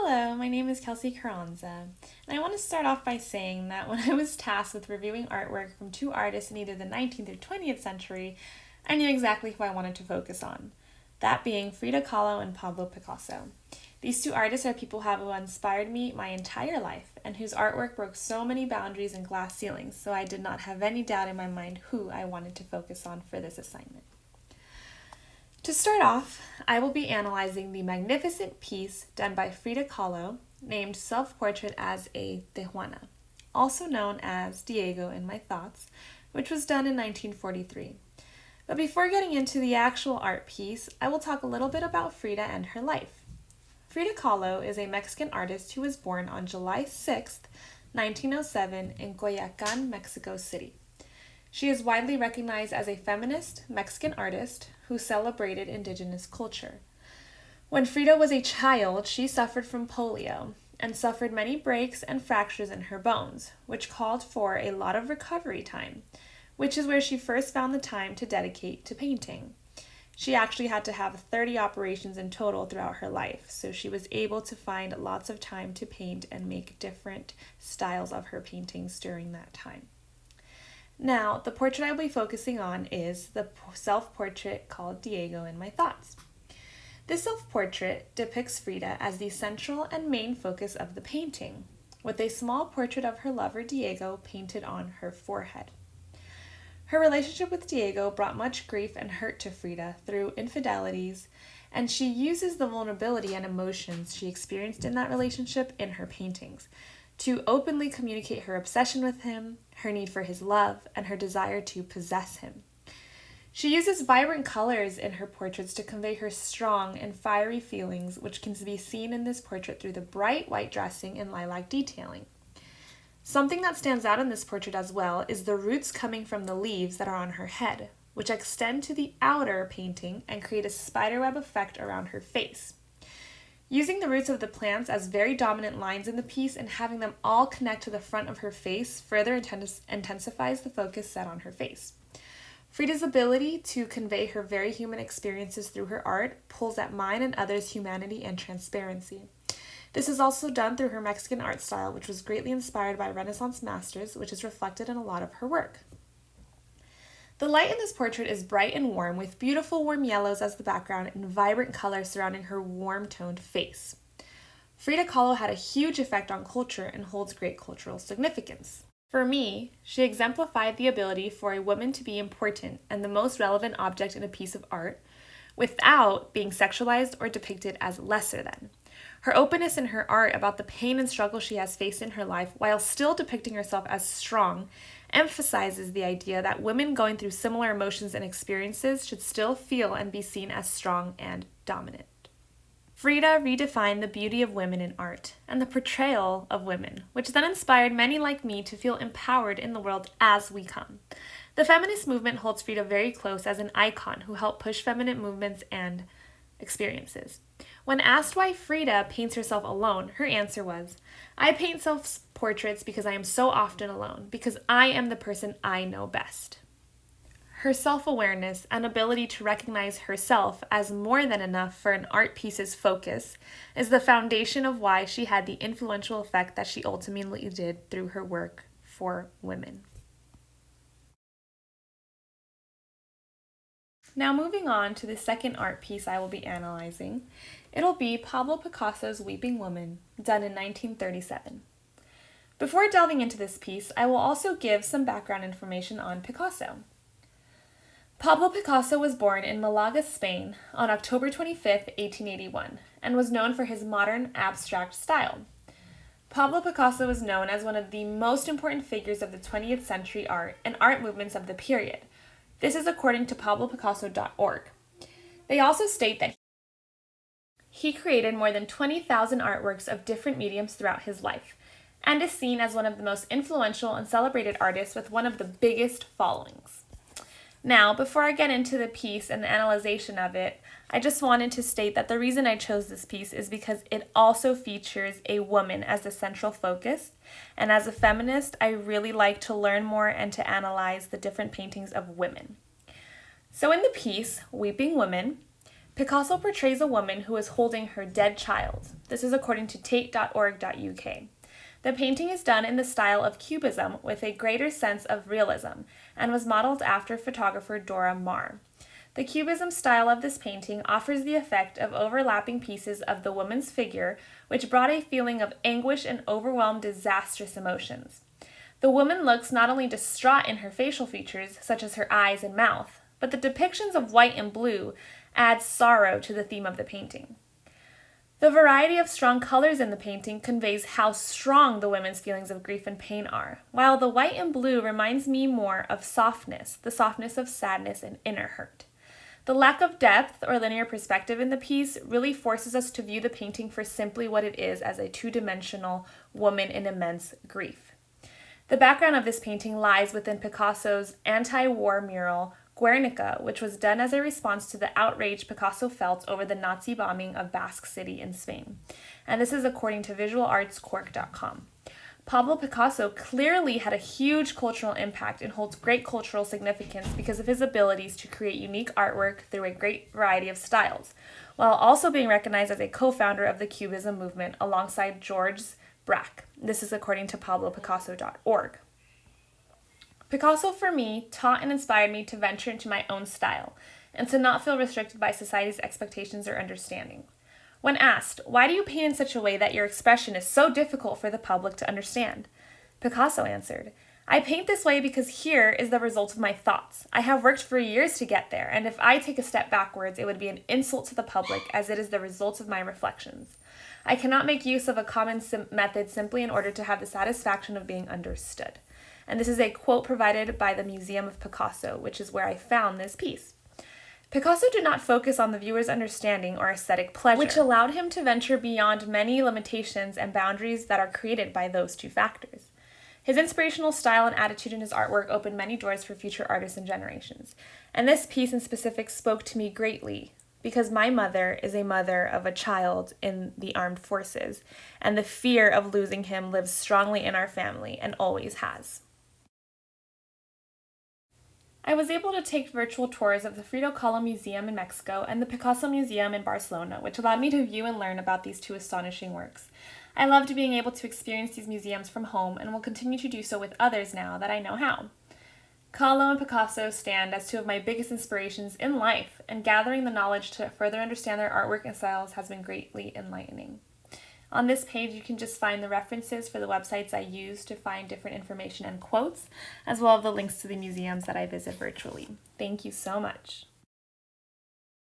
Hello, my name is Kelsey Carranza, and I want to start off by saying that when I was tasked with reviewing artwork from two artists in either the 19th or 20th century, I knew exactly who I wanted to focus on, that being Frida Kahlo and Pablo Picasso. These two artists are people who have inspired me my entire life, and whose artwork broke so many boundaries and glass ceilings, so I did not have any doubt in my mind who I wanted to focus on for this assignment. To start off, I will be analyzing the magnificent piece done by Frida Kahlo named Self-Portrait as a Tijuana, also known as Diego in My Thoughts, which was done in 1943. But before getting into the actual art piece, I will talk a little bit about Frida and her life. Frida Kahlo is a Mexican artist who was born on July 6, 1907 in Coyoacán, Mexico City. She is widely recognized as a feminist Mexican artist who celebrated indigenous culture. When Frida was a child, she suffered from polio and suffered many breaks and fractures in her bones, which called for a lot of recovery time, which is where she first found the time to dedicate to painting. She actually had to have 30 operations in total throughout her life, so she was able to find lots of time to paint and make different styles of her paintings during that time. Now, the portrait I'll be focusing on is the self-portrait called Diego in My Thoughts. This self-portrait depicts Frida as the central and main focus of the painting, with a small portrait of her lover Diego painted on her forehead. Her relationship with Diego brought much grief and hurt to Frida through infidelities, and she uses the vulnerability and emotions she experienced in that relationship in her paintings to openly communicate her obsession with him, her need for his love, and her desire to possess him. She uses vibrant colors in her portraits to convey her strong and fiery feelings, which can be seen in this portrait through the bright white dressing and lilac detailing. Something that stands out in this portrait as well is the roots coming from the leaves that are on her head, which extend to the outer painting and create a spiderweb effect around her face. Using the roots of the plants as very dominant lines in the piece and having them all connect to the front of her face further intensifies the focus set on her face. Frida's ability to convey her very human experiences through her art pulls at mine and others' humanity and transparency. This is also done through her Mexican art style, which was greatly inspired by Renaissance masters, which is reflected in a lot of her work. The light in this portrait is bright and warm, with beautiful warm yellows as the background and vibrant colors surrounding her warm-toned face. Frida Kahlo had a huge effect on culture and holds great cultural significance. For me, she exemplified the ability for a woman to be important and the most relevant object in a piece of art without being sexualized or depicted as lesser than. Her openness in her art about the pain and struggle she has faced in her life while still depicting herself as strong emphasizes the idea that women going through similar emotions and experiences should still feel and be seen as strong and dominant. Frida redefined the beauty of women in art and the portrayal of women, which then inspired many like me to feel empowered in the world as we come. The feminist movement holds Frida very close as an icon who helped push feminine movements and experiences. When asked why Frida paints herself alone, her answer was, "I paint self-portraits because I am so often alone, because I am the person I know best." Her self-awareness and ability to recognize herself as more than enough for an art piece's focus is the foundation of why she had the influential effect that she ultimately did through her work for women. Now moving on to the second art piece I will be analyzing, it'll be Pablo Picasso's Weeping Woman, done in 1937. Before delving into this piece, I will also give some background information on Picasso. Pablo Picasso was born in Malaga, Spain on October 25, 1881, and was known for his modern abstract style. Pablo Picasso is known as one of the most important figures of the 20th century art and art movements of the period. This is according to pablopicasso.org. They also state that he created more than 20,000 artworks of different mediums throughout his life, and is seen as one of the most influential and celebrated artists with one of the biggest followings. Now, before I get into the piece and the analyzation of it, I just wanted to state that the reason I chose this piece is because it also features a woman as the central focus, and as a feminist, I really like to learn more and to analyze the different paintings of women. So in the piece, Weeping Woman, Picasso portrays a woman who is holding her dead child. This is according to tate.org.uk. The painting is done in the style of Cubism with a greater sense of realism and was modeled after photographer Dora Maar. The Cubism style of this painting offers the effect of overlapping pieces of the woman's figure, which brought a feeling of anguish and overwhelmed disastrous emotions. The woman looks not only distraught in her facial features, such as her eyes and mouth, but the depictions of white and blue add sorrow to the theme of the painting. The variety of strong colors in the painting conveys how strong the women's feelings of grief and pain are, while the white and blue reminds me more of softness, the softness of sadness and inner hurt. The lack of depth or linear perspective in the piece really forces us to view the painting for simply what it is, as a two-dimensional woman in immense grief. The background of this painting lies within Picasso's anti-war mural Guernica, which was done as a response to the outrage Picasso felt over the Nazi bombing of Basque City in Spain. And this is according to visualartscork.com. Pablo Picasso clearly had a huge cultural impact and holds great cultural significance because of his abilities to create unique artwork through a great variety of styles, while also being recognized as a co-founder of the Cubism movement alongside Georges Braque. This is according to pablopicasso.org. Picasso, for me, taught and inspired me to venture into my own style and to not feel restricted by society's expectations or understanding. When asked, why do you paint in such a way that your expression is so difficult for the public to understand? Picasso answered, I paint this way because here is the result of my thoughts. I have worked for years to get there, and if I take a step backwards, it would be an insult to the public, as it is the result of my reflections. I cannot make use of a common method simply in order to have the satisfaction of being understood. And this is a quote provided by the Museum of Picasso, which is where I found this piece. Picasso did not focus on the viewer's understanding or aesthetic pleasure, which allowed him to venture beyond many limitations and boundaries that are created by those two factors. His inspirational style and attitude in his artwork opened many doors for future artists and generations. And this piece in specific spoke to me greatly, because my mother is a mother of a child in the armed forces, and the fear of losing him lives strongly in our family and always has. I was able to take virtual tours of the Frida Kahlo Museum in Mexico and the Picasso Museum in Barcelona, which allowed me to view and learn about these two astonishing works. I loved being able to experience these museums from home and will continue to do so with others now that I know how. Kahlo and Picasso stand as two of my biggest inspirations in life, and gathering the knowledge to further understand their artwork and styles has been greatly enlightening. On this page, you can just find the references for the websites I use to find different information and quotes, as well as the links to the museums that I visit virtually. Thank you so much.